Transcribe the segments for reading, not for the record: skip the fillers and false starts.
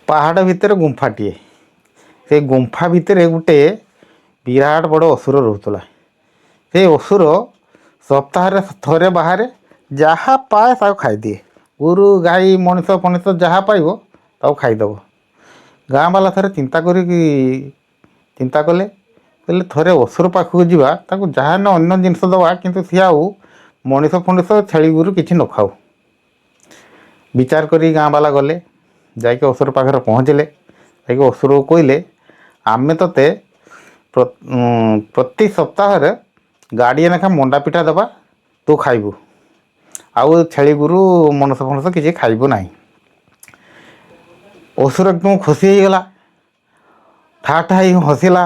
पहाड़ भितर गुंफाटे से गुंफा भितर गोटे विराट बड़ असुर रोला। से असुर सप्ताह थरे बाहर जहाँ पाए ताको खाईदिए। गोरु गाई मनीष फनिष जहाँ पाइब ताको खाईदेव। गाँ बाला थरे चिंता कले कहले थरे असुर पाखक जावा ताको जहाँ न अन्य जिनस दवा किंतु सी आउ मनीष फनिष छेली गोरु किसी न खाऊ। विचार करी गाँ बाला गले जाके असुर पाखे पहुँचले। जाके असुर को कहले आमे तोते प्रति सप्ताह गाड़िए लेखा मंडा पिठा दबा तू खाइबू आउ छेली गोरु मनुष फनुष किसी खाइबू ना। असुर एकदम खुशी हो गला ठा ठा हसिला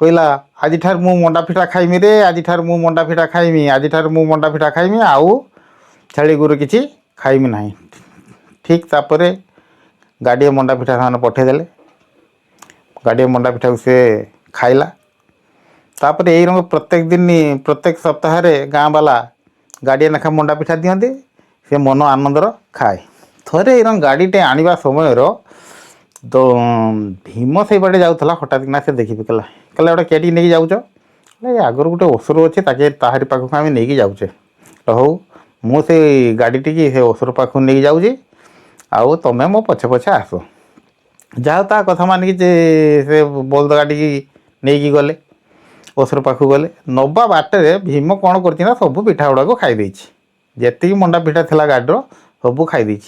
कहला आज ठार मु मंडा पिठा खाइमी रे आज ठार मु मंडा पिठा खाइमी आज ठार मु मंडा पिठा खाइमी आउ छेली गोरु किसी खाइमी ना। ठीक तापर गाड़िए मंडा पिठा से पठेदेले। गाड़िए मंडा पिठा को से खाइला। तापर यही रंग प्रत्येक दिन प्रत्येक सप्ताह गाँ बाला गाड़िए लेखा मंडा पिठा दिखते से मन आनंदर खाए। थरे ये गाड़ीटे आनिबा समय तो भीम से बाटे जाऊला हठात किना से देखी पकला कहला गोटे केटी नहीं जाऊच आगर गोटे असुर अच्छे ताहारी पाखक आम नहीं जाऊे हौ मुझे गाड़ी टी से असुर पाखक नहीं जाऊँगी आउ तुम मो पछे पछे आस जहाँ ता कथा मानिक से बलद गाड़ी नहीं गले असुर पाखक गले नवा बाटे भीम कौन कर सब पिठा गुड़ाक खाईदे जी मंडा पिठा थी गाड़ीर सब खाईदे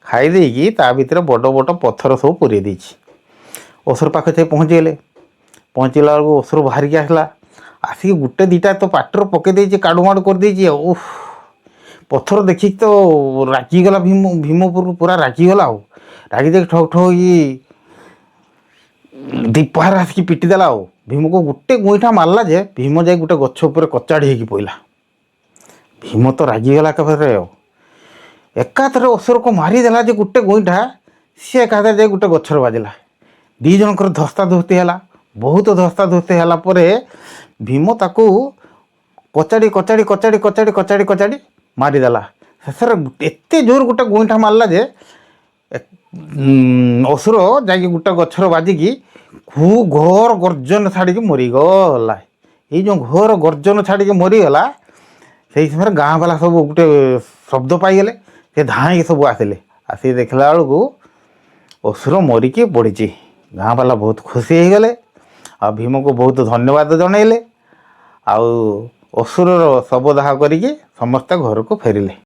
खाईदे ता भर बड़ बड़ पत्थर सब पूरे असुर पाखे से पहुँचीगले। पहुँचला बेलू असुर बाहर की आसला आसिक गोटे दीटा तो पाटर पकईदे काड़ुमाड़ कर उफ पत्थर देखी तो रागिगला भीम भीमपुर पूरा रागिगला रागी देख ठक ठक दीपहार आसिक पिटिदेला भीम को गोटे गोईठा मारला जे भीम जाए गोटे गछ उपर कचाड़ी होगी पड़ा। भीम तो रागिगला एकाथरे एकाथरे असुर को मारिदेला जे गोटे गोईठा सी एकाथरे जाए गोटे गछर बाजिला। दी जनकर धस्ता धस्ती है बहुत धस्ता धस्ती है भीम ताकू कचाड़ी कचाड़ी कचाड़ी कचाड़ी कचाड़ी कचाड़ी मारिदेला। शेष एत जोर गोटे गोईठा मारला जे असुर जाकि गोटे गछर बाजिकी खूब घोर गर्जन छाड़ी मरीगला। ये जो घोर गर्जन छाड़ी मरीगला से समय गाँ बाला सब गोटे शब्द पाईगले से धाई सब आसिले आसी देखला बेलू असुर मरिकी पड़ी। गाँ बाला बहुत खुशी हो गले आ भीम को बहुत धन्यवाद जनइले आउ असुर शव दाह करिकी समस्ते घर को फेरिले।